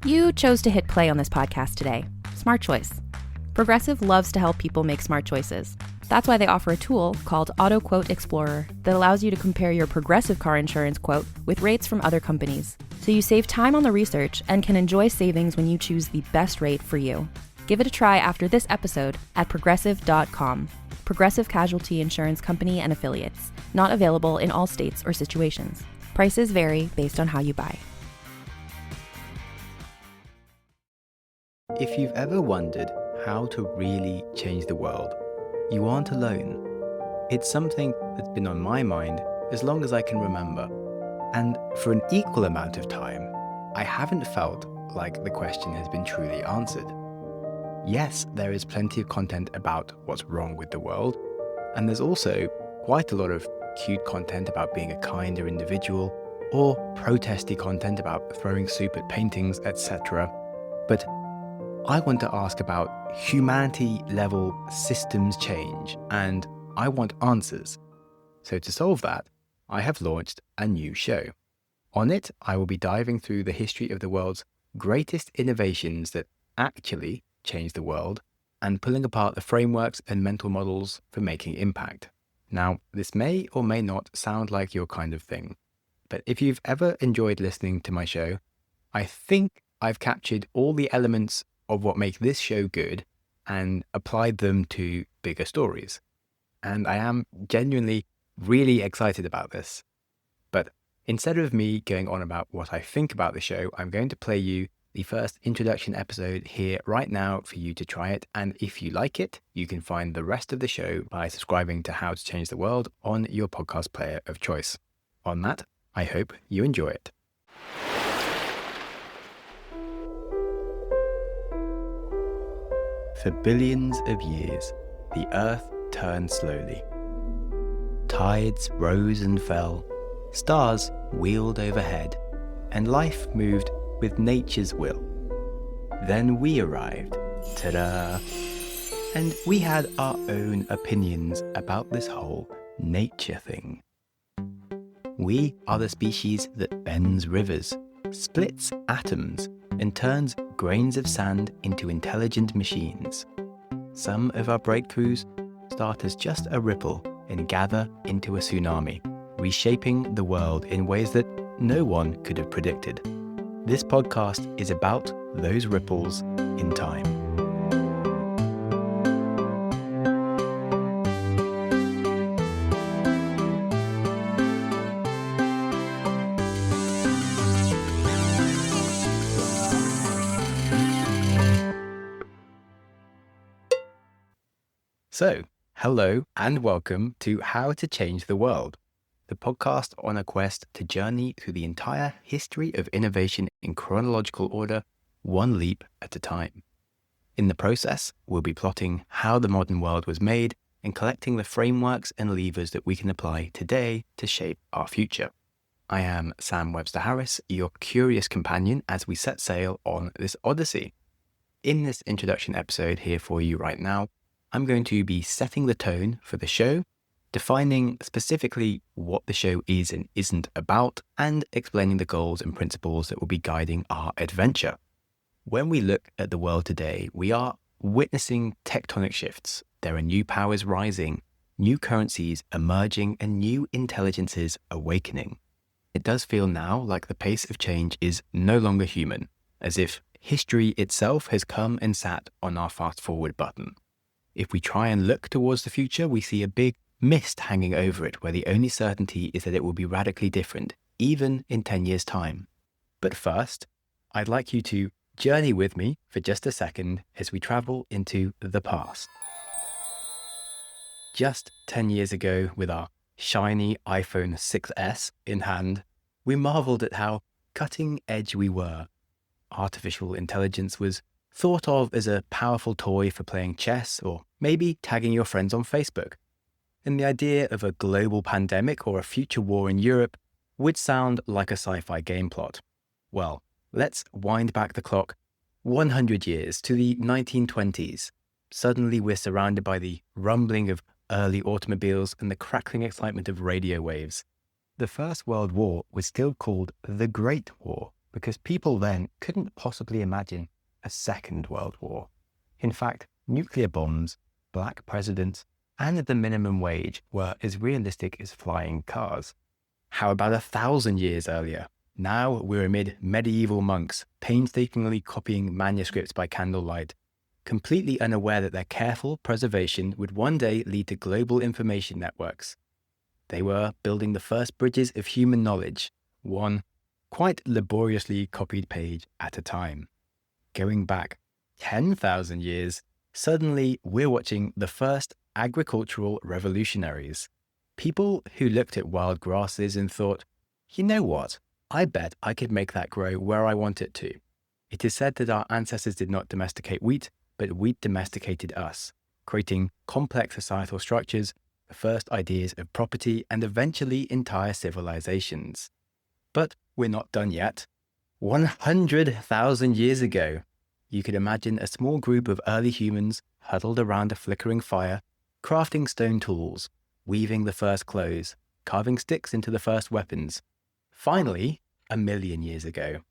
You chose to hit play on this podcast today. Smart choice. Progressive loves to help people make smart choices. That's why they offer a tool called Auto Quote Explorer that allows you to compare your Progressive car insurance quote with rates from other companies. So you save time on the research and can enjoy savings when you choose the best rate for you. Give it a try after this episode at progressive.com. Progressive Casualty Insurance Company and Affiliates. Not available in all states or situations. Prices vary based on how you buy. If you've ever wondered how to really change the world, you aren't alone. It's something that's been on my mind as long as I can remember. And for an equal amount of time, I haven't felt like the question has been truly answered. Yes, there is plenty of content about what's wrong with the world, and there's also quite a lot of cute content about being a kinder individual, or protesty content about throwing soup at paintings, etc. But I want to ask about humanity-level systems change, and I want answers. So to solve that, I have launched a new show. On it, I will be diving through the history of the world's greatest innovations that actually change the world, and pulling apart the frameworks and mental models for making impact. Now, this may or may not sound like your kind of thing, but if you've ever enjoyed listening to my show, I think I've captured all the elements of what make this show good and applied them to bigger stories. And I am genuinely really excited about this. But instead of me going on about what I think about the show, I'm going to play you the first introduction episode here right now for you to try it. And if you like it, you can find the rest of the show by subscribing to How to Change the World on your podcast player of choice. On that, I hope you enjoy it. For billions of years, the Earth turned slowly. Tides rose and fell, stars wheeled overhead, and life moved with nature's will. Then we arrived, ta-da! And we had our own opinions about this whole nature thing. We are the species that bends rivers, splits atoms, and turns grains of sand into intelligent machines. Some of our breakthroughs start as just a ripple and gather into a tsunami, reshaping the world in ways that no one could have predicted. This podcast is about those ripples in time. So, hello and welcome to How to Change the World, the podcast on a quest to journey through the entire history of innovation in chronological order, one leap at a time. In the process, we'll be plotting how the modern world was made and collecting the frameworks and levers that we can apply today to shape our future. I am Sam Webster Harris, your curious companion as we set sail on this odyssey. In this introduction episode here for you right now, I'm going to be setting the tone for the show, defining specifically what the show is and isn't about, and explaining the goals and principles that will be guiding our adventure. When we look at the world today, we are witnessing tectonic shifts. There are new powers rising, new currencies emerging, and new intelligences awakening. It does feel now like the pace of change is no longer human, as if history itself has come and sat on our fast-forward button. If we try and look towards the future, we see a big mist hanging over it where the only certainty is that it will be radically different, even in 10 years' time. But first, I'd like you to journey with me for just a second as we travel into the past. Just 10 years ago, with our shiny iPhone 6S in hand, we marveled at how cutting edge we were. Artificial intelligence was thought of as a powerful toy for playing chess or maybe tagging your friends on Facebook. And the idea of a global pandemic or a future war in Europe would sound like a sci-fi game plot. Well, let's wind back the clock 100 years to the 1920s. Suddenly we're surrounded by the rumbling of early automobiles and the crackling excitement of radio waves. The First World War was still called the Great War because people then couldn't possibly imagine a second world war. In fact, nuclear bombs, black presidents, and the minimum wage were as realistic as flying cars. How about 1,000 years earlier? Now we're amid medieval monks painstakingly copying manuscripts by candlelight, completely unaware that their careful preservation would one day lead to global information networks. They were building the first bridges of human knowledge, one quite laboriously copied page at a time. Going back 10,000 years, suddenly we're watching the first agricultural revolutionaries. People who looked at wild grasses and thought, you know what? I bet I could make that grow where I want it to. It is said that our ancestors did not domesticate wheat, but wheat domesticated us, creating complex societal structures, the first ideas of property, and eventually entire civilizations. But we're not done yet. 100,000 years ago, you could imagine a small group of early humans huddled around a flickering fire, crafting stone tools, weaving the first clothes, carving sticks into the first weapons. Finally, 1,000,000 years ago,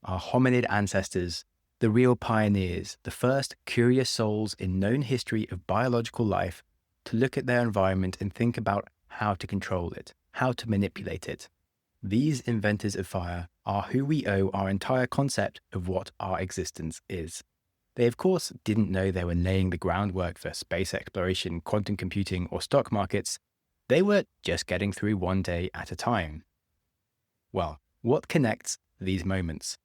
our hominid ancestors, the real pioneers, the first curious souls in known history of biological life, to look at their environment and think about how to control it, how to manipulate it. These inventors of fire are who we owe our entire concept of what our existence is. They, of course, didn't know they were laying the groundwork for space exploration, quantum computing, or stock markets. They were just getting through one day at a time. Well, what connects these moments?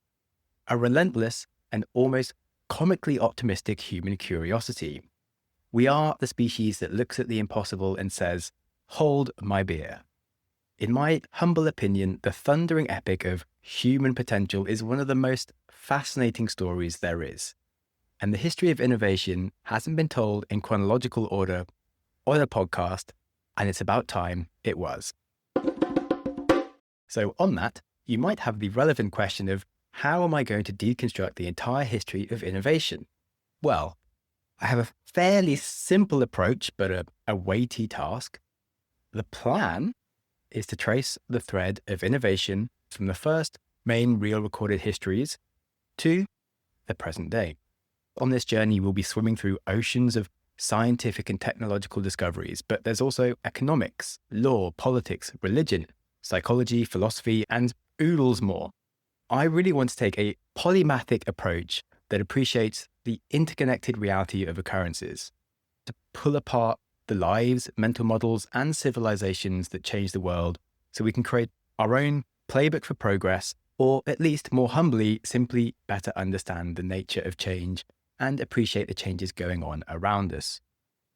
A relentless and almost comically optimistic human curiosity. We are the species that looks at the impossible and says, hold my beer. In my humble opinion, the thundering epic of human potential is one of the most fascinating stories there is. And the history of innovation hasn't been told in chronological order on a podcast, and it's about time it was. So on that, you might have the relevant question of, how am I going to deconstruct the entire history of innovation? Well, I have a fairly simple approach, but a weighty task. The plan is to trace the thread of innovation from the first main real recorded histories to the present day. On this journey, we'll be swimming through oceans of scientific and technological discoveries, but there's also economics, law, politics, religion, psychology, philosophy, and oodles more. I really want to take a polymathic approach that appreciates the interconnected reality of occurrences, to pull apart the lives, mental models, and civilizations that change the world so we can create our own playbook for progress, or at least more humbly, simply better understand the nature of change and appreciate the changes going on around us.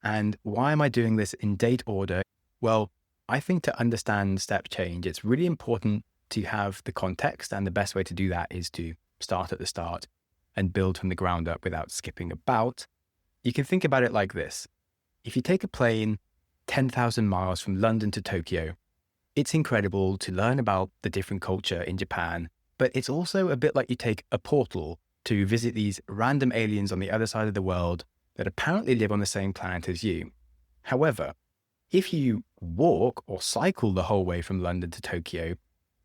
And why am I doing this in date order? Well, I think to understand step change, it's really important to have the context, and the best way to do that is to start at the start and build from the ground up without skipping about. You can think about it like this. If you take a plane 10,000 miles from London to Tokyo, it's incredible to learn about the different culture in Japan, but it's also a bit like you take a portal to visit these random aliens on the other side of the world that apparently live on the same planet as you. However, if you walk or cycle the whole way from London to Tokyo,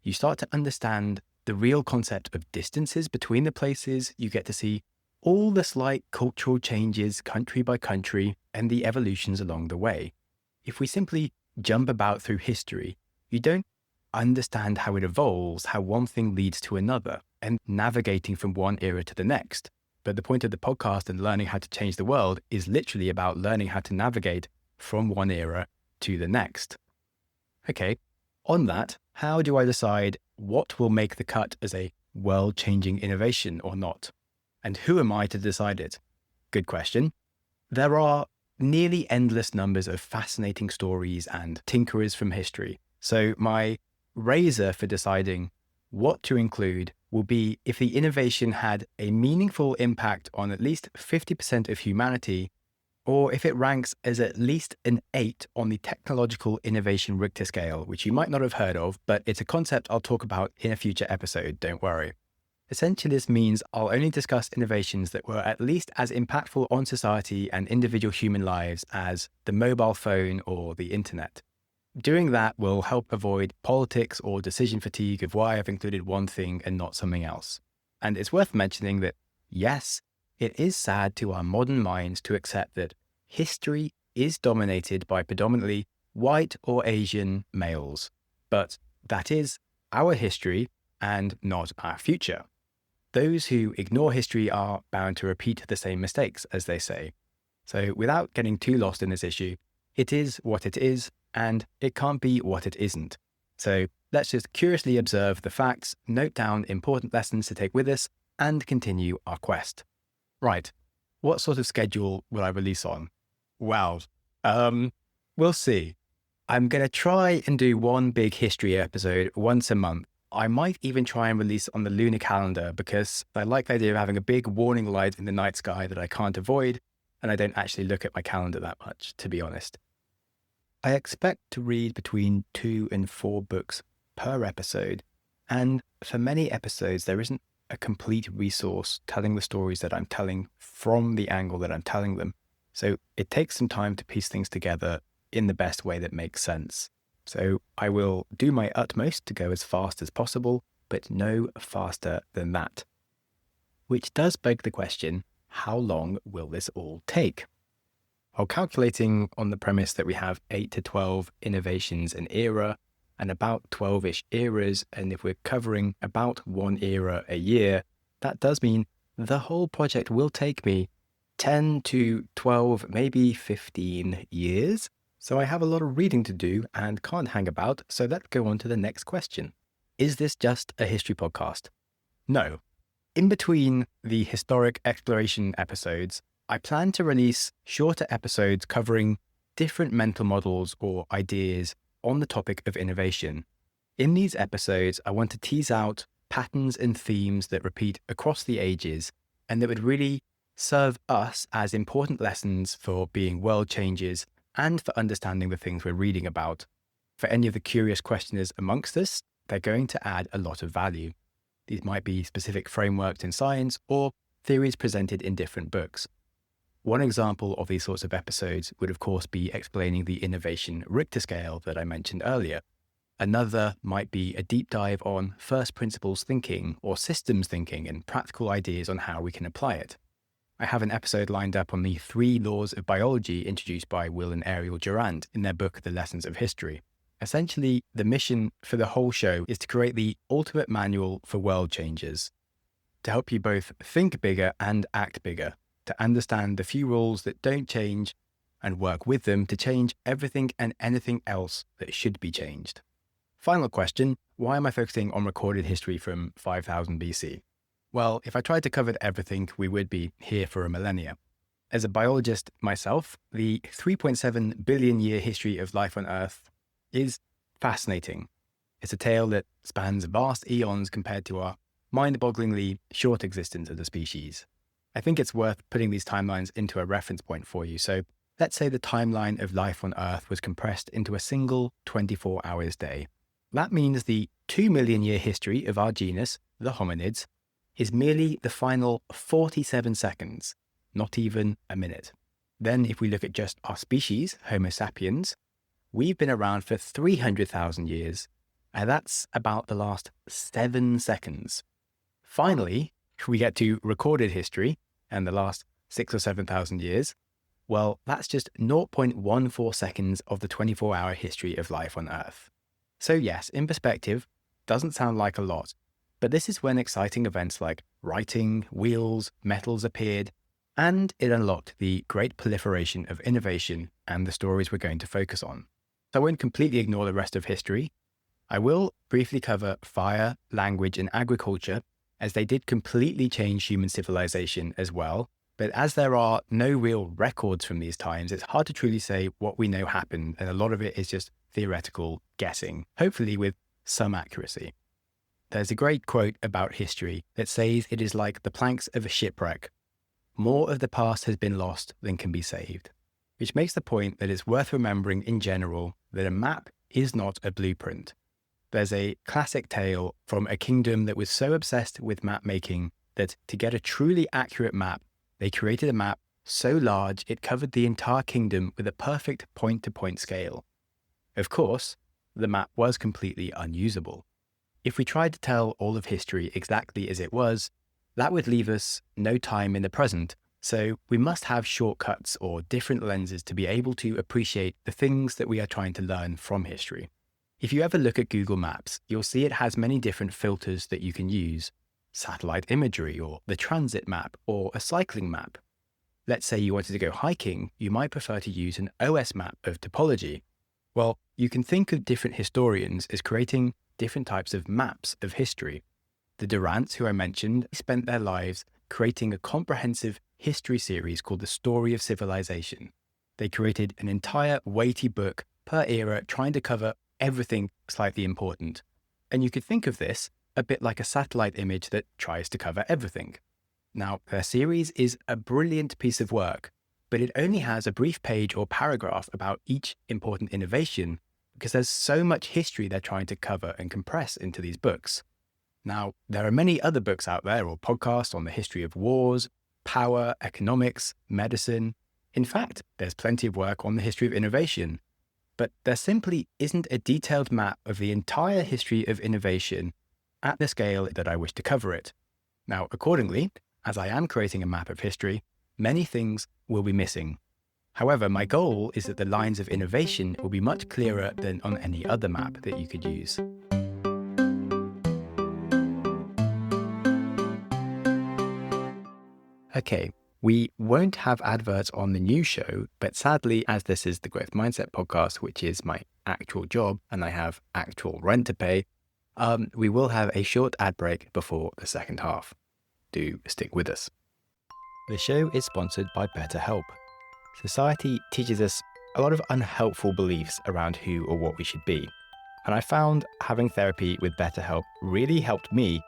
you start to understand the real concept of distances between the places. You get to see all the slight cultural changes country by country and the evolutions along the way. If we simply jump about through history, you don't understand how it evolves, how one thing leads to another, and navigating from one era to the next. But the point of the podcast and learning how to change the world is literally about learning how to navigate from one era to the next. Okay, on that, how do I decide what will make the cut as a world-changing innovation or not? And who am I to decide it? Good question. There are nearly endless numbers of fascinating stories and tinkerers from history. So my razor for deciding what to include will be if the innovation had a meaningful impact on at least 50% of humanity, or if it ranks as at least an 8 on the technological innovation Richter scale, which you might not have heard of, but it's a concept I'll talk about in a future episode, don't worry. Essentially, this means I'll only discuss innovations that were at least as impactful on society and individual human lives as the mobile phone or the internet. Doing that will help avoid politics or decision fatigue of why I've included one thing and not something else. And it's worth mentioning that, yes, it is sad to our modern minds to accept that history is dominated by predominantly white or Asian males, but that is our history and not our future. Those who ignore history are bound to repeat the same mistakes, as they say. So without getting too lost in this issue, it is what it is, and it can't be what it isn't. So let's just curiously observe the facts, note down important lessons to take with us, and continue our quest. Right, what sort of schedule will I release on? Well, we'll see. I'm going to try and do one big history episode once a month. I might even try and release on the lunar calendar because I like the idea of having a big warning light in the night sky that I can't avoid, and I don't actually look at my calendar that much, to be honest. I expect to read between 2 and 4 books per episode, and for many episodes, there isn't a complete resource telling the stories that I'm telling from the angle that I'm telling them. So it takes some time to piece things together in the best way that makes sense. So I will do my utmost to go as fast as possible, but no faster than that. Which does beg the question, how long will this all take? While calculating on the premise that we have 8 to 12 innovations an era and about 12-ish eras, and if we're covering about one era a year, that does mean the whole project will take me 10 to 12, maybe 15 years. So I have a lot of reading to do and can't hang about, so let's go on to the next question. Is this just a history podcast? No. In between the historic exploration episodes, I plan to release shorter episodes covering different mental models or ideas on the topic of innovation. In these episodes, I want to tease out patterns and themes that repeat across the ages and that would really serve us as important lessons for being world changers and for understanding the things we're reading about. For any of the curious questioners amongst us, they're going to add a lot of value. These might be specific frameworks in science or theories presented in different books. One example of these sorts of episodes would, of course, be explaining the innovation Richter scale that I mentioned earlier. Another might be a deep dive on first principles thinking or systems thinking and practical ideas on how we can apply it. I have an episode lined up on the 3 laws of biology introduced by Will and Ariel Durant in their book, The Lessons of History. Essentially, the mission for the whole show is to create the ultimate manual for world changers, to help you both think bigger and act bigger, to understand the few rules that don't change and work with them to change everything and anything else that should be changed. Final question, why am I focusing on recorded history from 5000 BC? Well, if I tried to cover everything, we would be here for a millennia. As a biologist myself, the 3.7 billion year history of life on Earth is fascinating. It's a tale that spans vast eons compared to our mind-bogglingly short existence as a species. I think it's worth putting these timelines into a reference point for you. So let's say the timeline of life on Earth was compressed into a single 24 hours day. That means the 2 million year history of our genus, the hominids, is merely the final 47 seconds, not even a minute. Then if we look at just our species, Homo sapiens, we've been around for 300,000 years, and that's about the last 7 seconds. Finally, if we get to recorded history and the last 6,000 or 7,000 years, well, that's just 0.14 seconds of the 24-hour history of life on Earth. So yes, in perspective, doesn't sound like a lot, but this is when exciting events like writing, wheels, metals appeared, and it unlocked the great proliferation of innovation and the stories we're going to focus on. So I won't completely ignore the rest of history. I will briefly cover fire, language, and agriculture, as they did completely change human civilization as well. But as there are no real records from these times, it's hard to truly say what we know happened, and a lot of it is just theoretical guessing, hopefully with some accuracy. There's a great quote about history that says it is like the planks of a shipwreck. More of the past has been lost than can be saved, which makes the point that it's worth remembering in general that a map is not a blueprint. There's a classic tale from a kingdom that was so obsessed with map making that to get a truly accurate map, they created a map so large it covered the entire kingdom with a perfect point-to-point scale. Of course, the map was completely unusable. If we tried to tell all of history exactly as it was, that would leave us no time in the present, so we must have shortcuts or different lenses to be able to appreciate the things that we are trying to learn from history. If you ever look at Google Maps, you'll see it has many different filters that you can use. Satellite imagery, or the transit map, or a cycling map. Let's say you wanted to go hiking, you might prefer to use an OS map of topology. Well, you can think of different historians as creating different types of maps of history. The Durants, who I mentioned, spent their lives creating a comprehensive history series called The Story of Civilization. They created an entire weighty book per era trying to cover everything slightly important. And you could think of this a bit like a satellite image that tries to cover everything. Now, their series is a brilliant piece of work, but it only has a brief page or paragraph about each important innovation because there's so much history they're trying to cover and compress into these books. Now, there are many other books out there or podcasts on the history of wars, power, economics, medicine. In fact, there's plenty of work on the history of innovation. But there simply isn't a detailed map of the entire history of innovation at the scale that I wish to cover it. Now, accordingly, as I am creating a map of history, many things will be missing. However, my goal is that the lines of innovation will be much clearer than on any other map that you could use. Okay, we won't have adverts on the new show, but sadly, as this is the Growth Mindset podcast, which is my actual job, and I have actual rent to pay, we will have a short ad break before the second half. Do stick with us. The show is sponsored by BetterHelp. Society teaches us a lot of unhelpful beliefs around who or what we should be. And I found having therapy with BetterHelp really helped me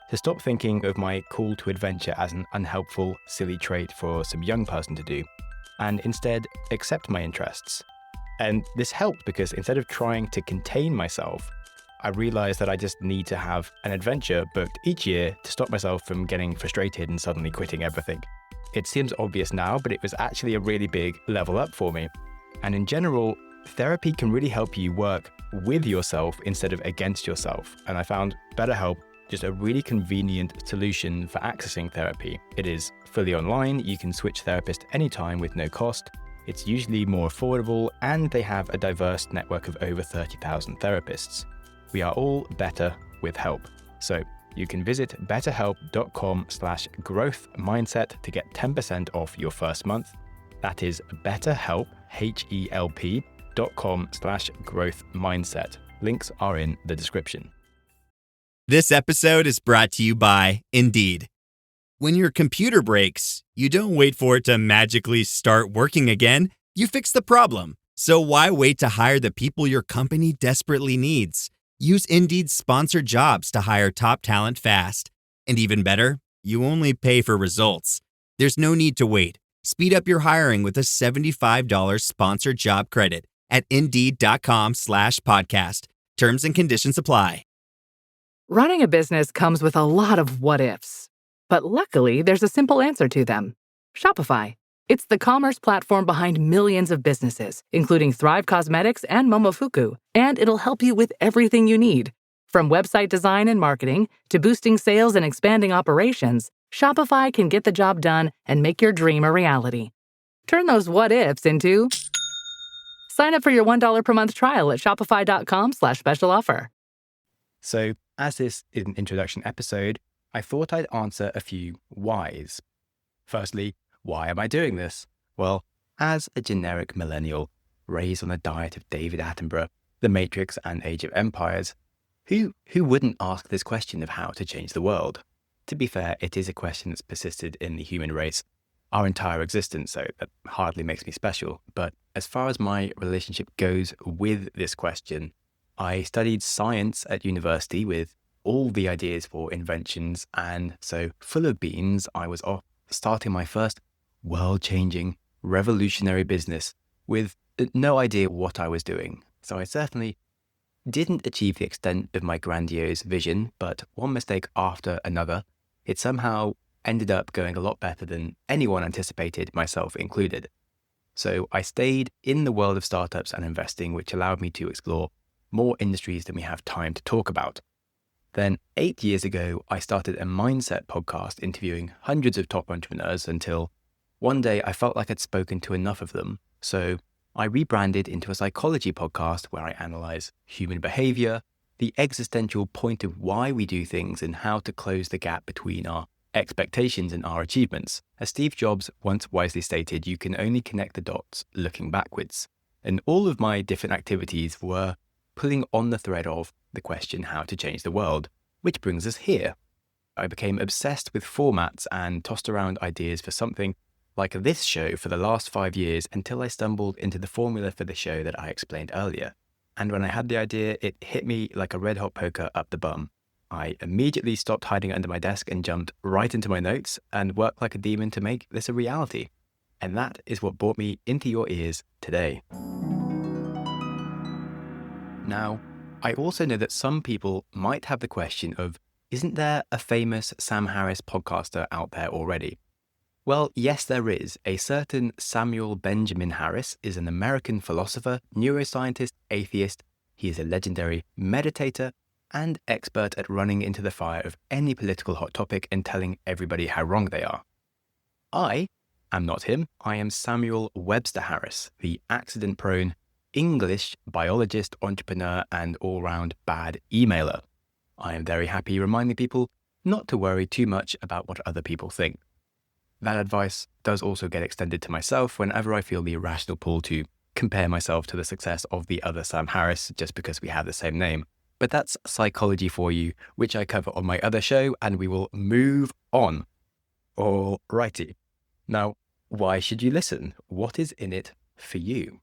to stop thinking of my call to adventure as an unhelpful, silly trait for some young person to do, and instead accept my interests. And this helped because instead of trying to contain myself, I realized that I just need to have an adventure booked each year to stop myself from getting frustrated and suddenly quitting everything. It seems obvious now, but it was actually a really big level up for me. And in general, therapy can really help you work with yourself instead of against yourself. And I found BetterHelp just a really convenient solution for accessing therapy. It is fully online, you can switch therapist anytime with no cost. It's usually more affordable, and they have a diverse network of over 30,000 therapists. We are all better with help. So you can visit betterhelp.com/growthmindset to get 10% off your first month. That is betterhelp, HELP.com/growthmindset. Links are in the description. This episode is brought to you by Indeed. When your computer breaks, you don't wait for it to magically start working again. You fix the problem. So why wait to hire the people your company desperately needs? Use Indeed's sponsored jobs to hire top talent fast. And even better, you only pay for results. There's no need to wait. Speed up your hiring with a $75 sponsored job credit at Indeed.com/podcast. Terms and conditions apply. Running a business comes with a lot of what ifs, but luckily there's a simple answer to them. Shopify. It's the commerce platform behind millions of businesses, including Thrive Cosmetics and Momofuku, and it'll help you with everything you need. From website design and marketing to boosting sales and expanding operations, Shopify can get the job done and make your dream a reality. Turn those what ifs into... Sign up for your $1 per month trial at shopify.com/special offer. So, as this is an introduction episode, I thought I'd answer a few whys. Firstly, why am I doing this? Well, as a generic millennial, raised on a diet of David Attenborough, The Matrix and Age of Empires, who wouldn't ask this question of how to change the world? To be fair, it is a question that's persisted in the human race our entire existence, so that hardly makes me special. But as far as my relationship goes with this question, I studied science at university with all the ideas for inventions, and so full of beans, I was off starting my first world-changing, revolutionary business with no idea what I was doing. So I certainly didn't achieve the extent of my grandiose vision, but one mistake after another, it somehow ended up going a lot better than anyone anticipated, myself included. So I stayed in the world of startups and investing, which allowed me to explore more industries than we have time to talk about. Then 8 years ago, I started a mindset podcast interviewing hundreds of top entrepreneurs until one day I felt like I'd spoken to enough of them. So I rebranded into a psychology podcast where I analyze human behavior, the existential point of why we do things, and how to close the gap between our expectations and our achievements. As Steve Jobs once wisely stated, you can only connect the dots looking backwards. And all of my different activities were pulling on the thread of the question how to change the world, which brings us here. I became obsessed with formats and tossed around ideas for something like this show for the last 5 years until I stumbled into the formula for the show that I explained earlier. And when I had the idea, it hit me like a red hot poker up the bum. I immediately stopped hiding under my desk and jumped right into my notes and worked like a demon to make this a reality. And that is what brought me into your ears today. Now, I also know that some people might have the question of, isn't there a famous Sam Harris podcaster out there already? Well, yes, there is. A certain Samuel Benjamin Harris is an American philosopher, neuroscientist, atheist. He is a legendary meditator and expert at running into the fire of any political hot topic and telling everybody how wrong they are. I am not him. I am Samuel Webster Harris, the accident-prone English biologist, entrepreneur, and all-round bad emailer. I am very happy reminding people not to worry too much about what other people think. That advice does also get extended to myself whenever I feel the irrational pull to compare myself to the success of the other Sam Harris just because we have the same name. But that's psychology for you, which I cover on my other show, and we will move on. Alrighty. Now, why should you listen? What is in it for you?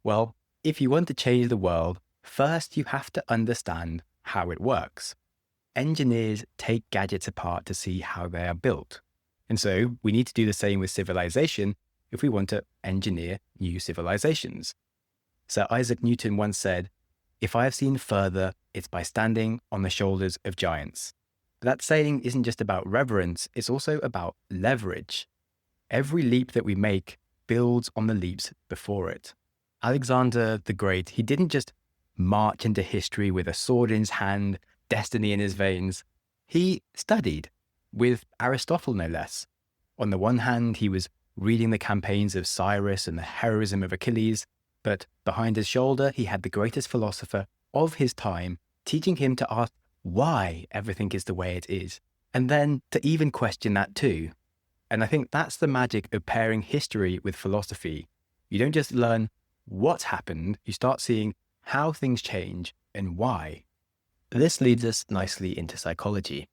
Well, if you want to change the world, first you have to understand how it works. Engineers take gadgets apart to see how they are built. And so we need to do the same with civilization if we want to engineer new civilizations. Sir Isaac Newton once said, "If I have seen further, it's by standing on the shoulders of giants." That saying isn't just about reverence, it's also about leverage. Every leap that we make builds on the leaps before it. Alexander the Great, he didn't just march into history with a sword in his hand, destiny in his veins. He studied, with Aristotle no less. On the one hand, he was reading the campaigns of Cyrus and the heroism of Achilles, but behind his shoulder, he had the greatest philosopher of his time teaching him to ask why everything is the way it is, and then to even question that too. And I think that's the magic of pairing history with philosophy. You don't just learn what happened, you start seeing how things change and why. This leads us nicely into psychology.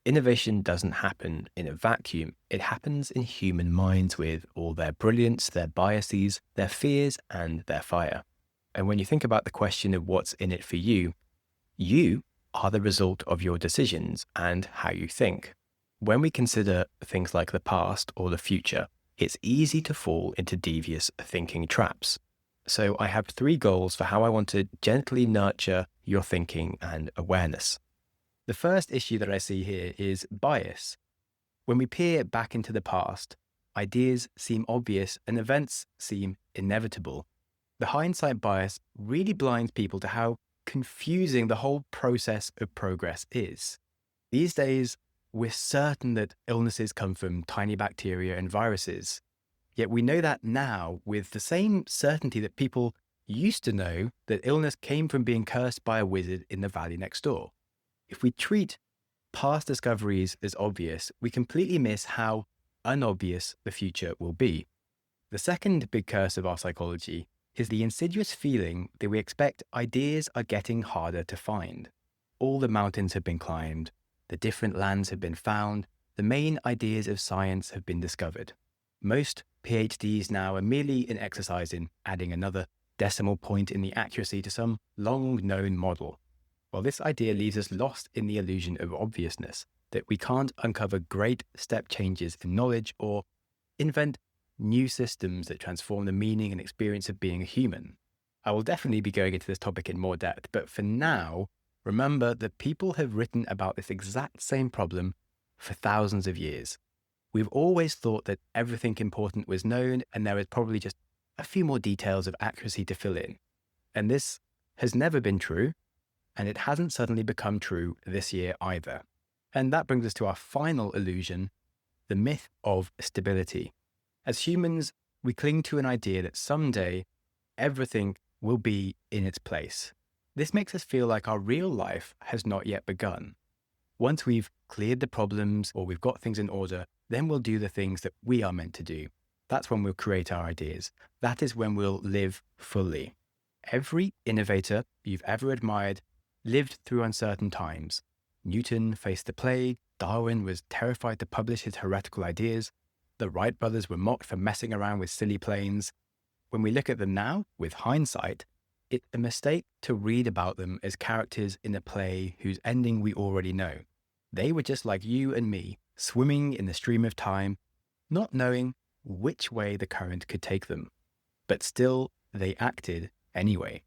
Innovation doesn't happen in a vacuum. It happens in human minds with all their brilliance, their biases, their fears, and their fire. And when you think about the question of what's in it for you, you are the result of your decisions and how you think. When we consider things like the past or the future, it's easy to fall into devious thinking traps. So I have 3 goals for how I want to gently nurture your thinking and awareness. The first issue that I see here is bias. When we peer back into the past, ideas seem obvious and events seem inevitable. The hindsight bias really blinds people to how confusing the whole process of progress is. These days, we're certain that illnesses come from tiny bacteria and viruses. Yet we know that now with the same certainty that people used to know that illness came from being cursed by a wizard in the valley next door. If we treat past discoveries as obvious, we completely miss how unobvious the future will be. The second big curse of our psychology is the insidious feeling that we expect ideas are getting harder to find. All the mountains have been climbed, the different lands have been found, the main ideas of science have been discovered. Most PhDs now are merely an exercise in adding another decimal point in the accuracy to some long-known model. Well, this idea leaves us lost in the illusion of obviousness, that we can't uncover great step changes in knowledge or invent new systems that transform the meaning and experience of being a human. I will definitely be going into this topic in more depth, but for now, remember that people have written about this exact same problem for thousands of years. We've always thought that everything important was known and there was probably just a few more details of accuracy to fill in. And this has never been true, and it hasn't suddenly become true this year either. And that brings us to our final illusion, the myth of stability. As humans, we cling to an idea that someday everything will be in its place. This makes us feel like our real life has not yet begun. Once we've cleared the problems or we've got things in order, then we'll do the things that we are meant to do. That's when we'll create our ideas. That is when we'll live fully. Every innovator you've ever admired lived through uncertain times. Newton faced the plague, Darwin was terrified to publish his heretical ideas, the Wright brothers were mocked for messing around with silly planes. When we look at them now, with hindsight, it's a mistake to read about them as characters in a play whose ending we already know. They were just like you and me, swimming in the stream of time, not knowing which way the current could take them. But still, they acted anyway.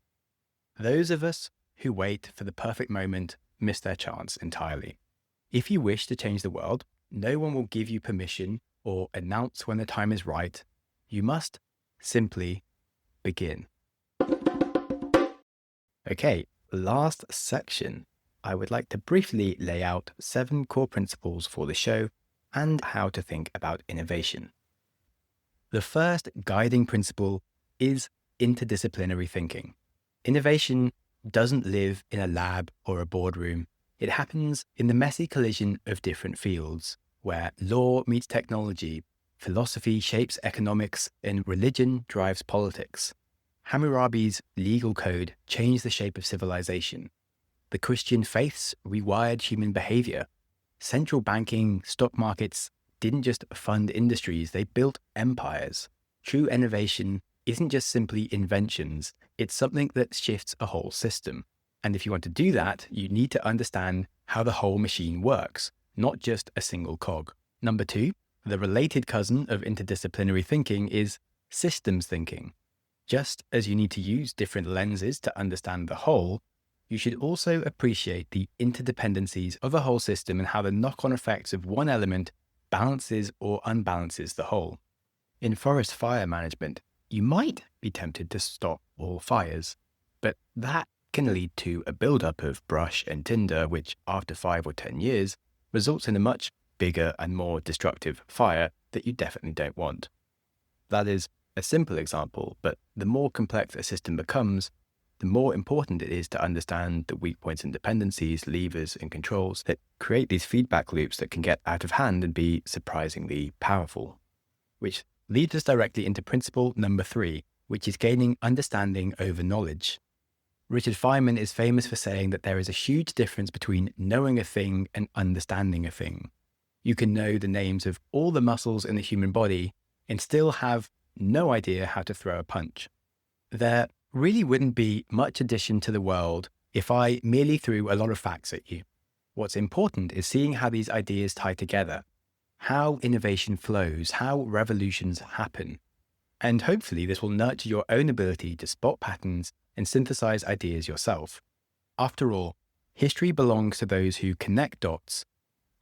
Those of us who wait for the perfect moment miss their chance entirely. If you wish to change the world, no one will give you permission or announce when the time is right. You must simply begin. Okay, last section. I would like to briefly lay out 7 core principles for the show and how to think about innovation. The first guiding principle is interdisciplinary thinking. Innovation doesn't live in a lab or a boardroom. It happens in the messy collision of different fields, where law meets technology, philosophy shapes economics, and religion drives politics. Hammurabi's legal code changed the shape of civilization. The Christian faiths rewired human behavior. Central banking, stock markets didn't just fund industries, they built empires. True innovation isn't just simply inventions, it's something that shifts a whole system. And if you want to do that, you need to understand how the whole machine works, not just a single cog. Number 2, the related cousin of interdisciplinary thinking is systems thinking. Just as you need to use different lenses to understand the whole, you should also appreciate the interdependencies of a whole system and how the knock-on effects of one element balances or unbalances the whole. In forest fire management, you might be tempted to stop all fires, but that can lead to a buildup of brush and tinder, which after 5 or 10 years results in a much bigger and more destructive fire that you definitely don't want. That is a simple example, but the more complex a system becomes, the more important it is to understand the weak points and dependencies, levers and controls that create these feedback loops that can get out of hand and be surprisingly powerful. Which leads us directly into principle number 3, which is gaining understanding over knowledge. Richard Feynman is famous for saying that there is a huge difference between knowing a thing and understanding a thing. You can know the names of all the muscles in the human body and still have no idea how to throw a punch. There really wouldn't be much addition to the world if I merely threw a lot of facts at you. What's important is seeing how these ideas tie together, how innovation flows, how revolutions happen. And hopefully this will nurture your own ability to spot patterns and synthesize ideas yourself. After all, history belongs to those who connect dots,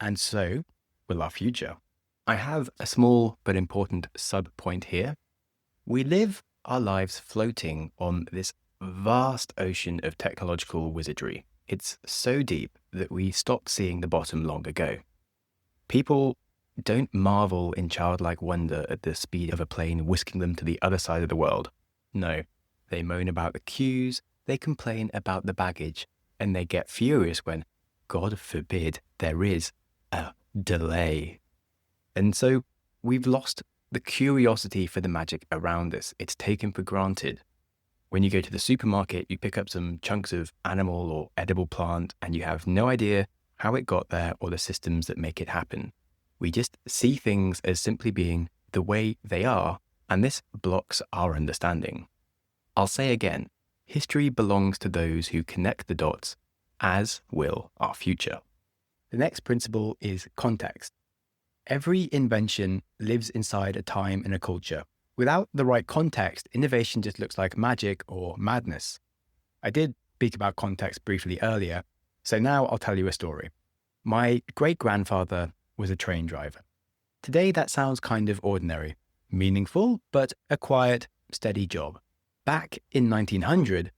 and so will our future. I have a small but important sub-point here. We live our lives floating on this vast ocean of technological wizardry. It's so deep that we stopped seeing the bottom long ago. People don't marvel in childlike wonder at the speed of a plane whisking them to the other side of the world. No, they moan about the queues, they complain about the baggage, and they get furious when, God forbid, there is a delay. And so we've lost the curiosity for the magic around us. It's taken for granted. When you go to the supermarket, you pick up some chunks of animal or edible plant, and you have no idea how it got there or the systems that make it happen. We just see things as simply being the way they are, and this blocks our understanding. I'll say again, history belongs to those who connect the dots, as will our future. The next principle is context. Every invention lives inside a time and a culture. Without the right context, innovation just looks like magic or madness. I did speak about context briefly earlier, so now I'll tell you a story. My great-grandfather was a train driver. Today that sounds kind of ordinary, meaningful, but a quiet, steady job. Back in 1900,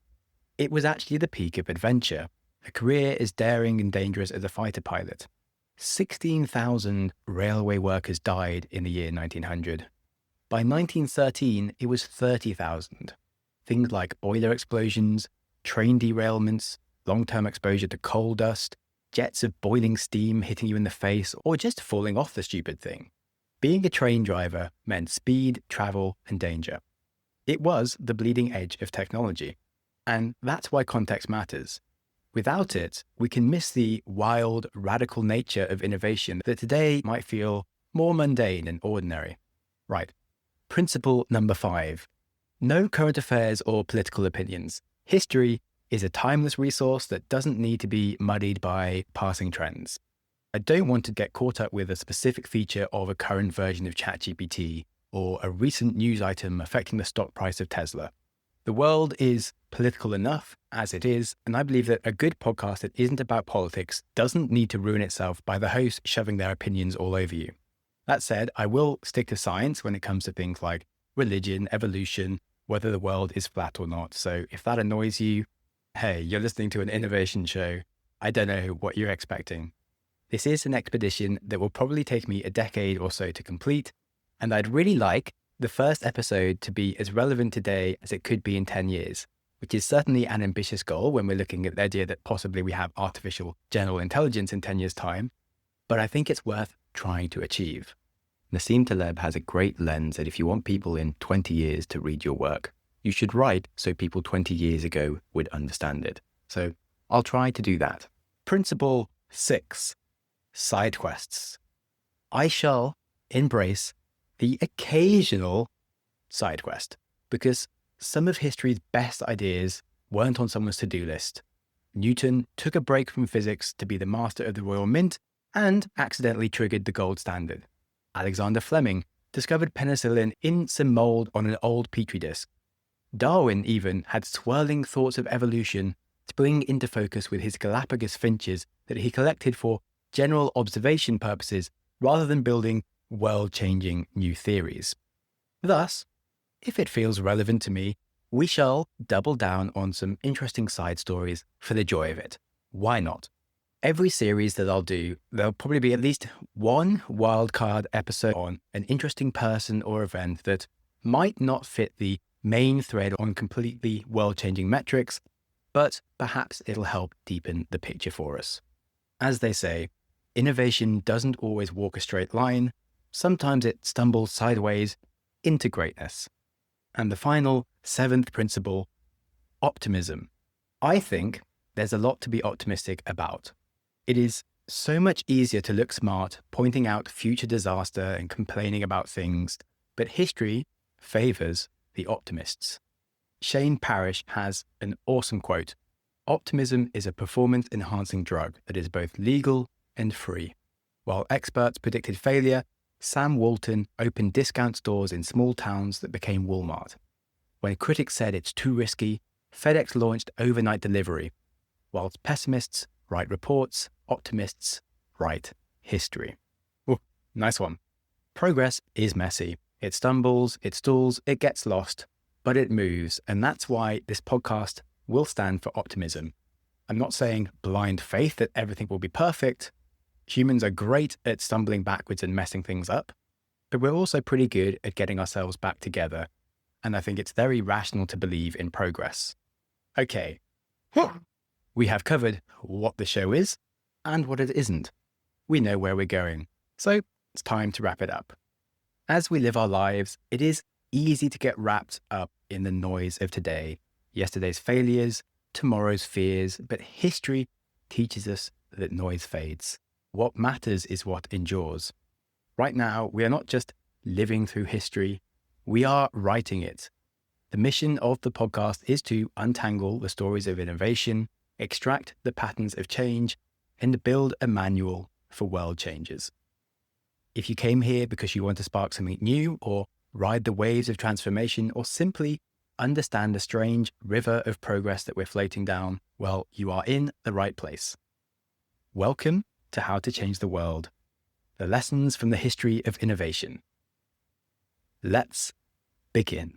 it was actually the peak of adventure, a career as daring and dangerous as a fighter pilot. 16,000 railway workers died in the year 1900. By 1913, it was 30,000. Things like boiler explosions, train derailments, long-term exposure to coal dust, jets of boiling steam hitting you in the face, or just falling off the stupid thing. Being a train driver meant speed, travel, and danger. It was the bleeding edge of technology. And that's why context matters. Without it, we can miss the wild, radical nature of innovation that today might feel more mundane and ordinary. Right. Principle number 5. No current affairs or political opinions. History is a timeless resource that doesn't need to be muddied by passing trends. I don't want to get caught up with a specific feature of a current version of ChatGPT or a recent news item affecting the stock price of Tesla. The world is political enough as it is, and I believe that a good podcast that isn't about politics doesn't need to ruin itself by the host shoving their opinions all over you. That said, I will stick to science when it comes to things like religion, evolution, whether the world is flat or not. So if that annoys you, hey, you're listening to an innovation show. I don't know what you're expecting. This is an expedition that will probably take me a decade or so to complete, and I'd really like the first episode to be as relevant today as it could be in 10 years, which is certainly an ambitious goal when we're looking at the idea that possibly we have artificial general intelligence in 10 years' time, but I think it's worth trying to achieve. Nassim Taleb has a great lens that if you want people in 20 years to read your work, you should write so people 20 years ago would understand it. So I'll try to do that. Principle 6, side quests. I shall embrace the occasional side quest because some of history's best ideas weren't on someone's to-do list. Newton took a break from physics to be the master of the Royal Mint and accidentally triggered the gold standard. Alexander Fleming discovered penicillin in some mold on an old petri dish. Darwin even had swirling thoughts of evolution spring into focus with his Galapagos finches that he collected for general observation purposes rather than building world-changing new theories. Thus, if it feels relevant to me, we shall double down on some interesting side stories for the joy of it. Why not? Every series that I'll do, there'll probably be at least one wildcard episode on an interesting person or event that might not fit the main thread on completely world-changing metrics, but perhaps it'll help deepen the picture for us. As they say, innovation doesn't always walk a straight line. Sometimes it stumbles sideways into greatness. And the final 7th principle, optimism. I think there's a lot to be optimistic about. It is so much easier to look smart, pointing out future disaster and complaining about things, but history favors the optimists. Shane Parrish has an awesome quote. Optimism is a performance-enhancing drug that is both legal and free. While experts predicted failure, Sam Walton opened discount stores in small towns that became Walmart. When critics said it's too risky, FedEx launched overnight delivery. Whilst pessimists write reports, optimists write history. Oh, nice one. Progress is messy. It stumbles, it stalls, it gets lost, but it moves. And that's why this podcast will stand for optimism. I'm not saying blind faith that everything will be perfect. Humans are great at stumbling backwards and messing things up, but we're also pretty good at getting ourselves back together. And I think it's very rational to believe in progress. Okay. We have covered what the show is and what it isn't. We know where we're going. So it's time to wrap it up. As we live our lives, it is easy to get wrapped up in the noise of today, yesterday's failures, tomorrow's fears, but history teaches us that noise fades. What matters is what endures. Right now, we are not just living through history, we are writing it. The mission of the podcast is to untangle the stories of innovation, extract the patterns of change, and build a manual for world changes. If you came here because you want to spark something new or ride the waves of transformation or simply understand the strange river of progress that we're floating down, well, you are in the right place. Welcome to How to Change the World, the lessons from the history of innovation. Let's begin.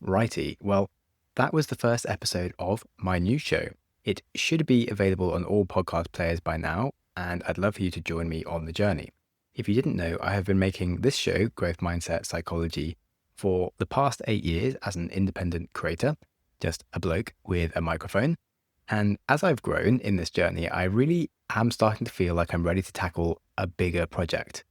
Righty, well, that was the first episode of my new show. It should be available on all podcast players by now, and I'd love for you to join me on the journey. If you didn't know, I have been making this show, Growth Mindset Psychology, for the past 8 years as an independent creator, just a bloke with a microphone. And as I've grown in this journey, I really am starting to feel like I'm ready to tackle a bigger project.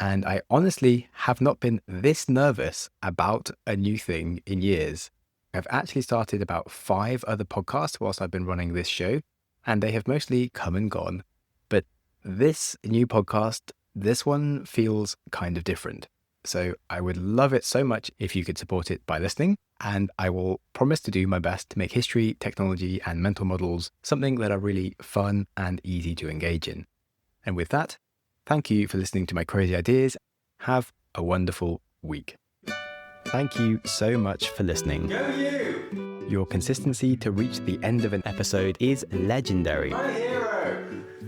And I honestly have not been this nervous about a new thing in years. I've actually started about 5 other podcasts whilst I've been running this show, and they have mostly come and gone. But this new podcast, this one feels kind of different. So I would love it so much if you could support it by listening, and I will promise to do my best to make history, technology, and mental models something that are really fun and easy to engage in. And with that, thank you for listening to my crazy ideas. Have a wonderful week. Thank you so much for listening. Go you! Your consistency to reach the end of an episode is legendary. My hero!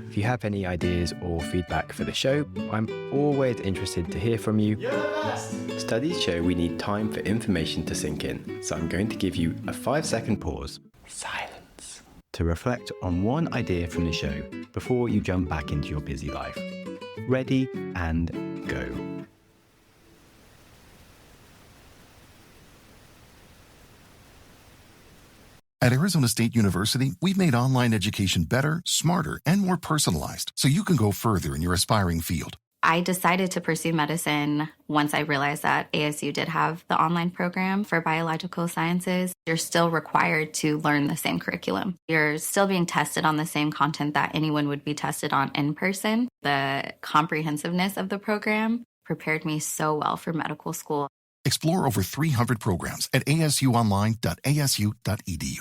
If you have any ideas or feedback for the show, I'm always interested to hear from you. You're the best! Studies show we need time for information to sink in, so I'm going to give you a 5-second pause, silence, to reflect on one idea from the show before you jump back into your busy life. Ready and go. At Arizona State University, we've made online education better, smarter, and more personalized so you can go further in your aspiring field. I decided to pursue medicine once I realized that ASU did have the online program for biological sciences. You're still required to learn the same curriculum. You're still being tested on the same content that anyone would be tested on in person. The comprehensiveness of the program prepared me so well for medical school. Explore over 300 programs at asuonline.asu.edu.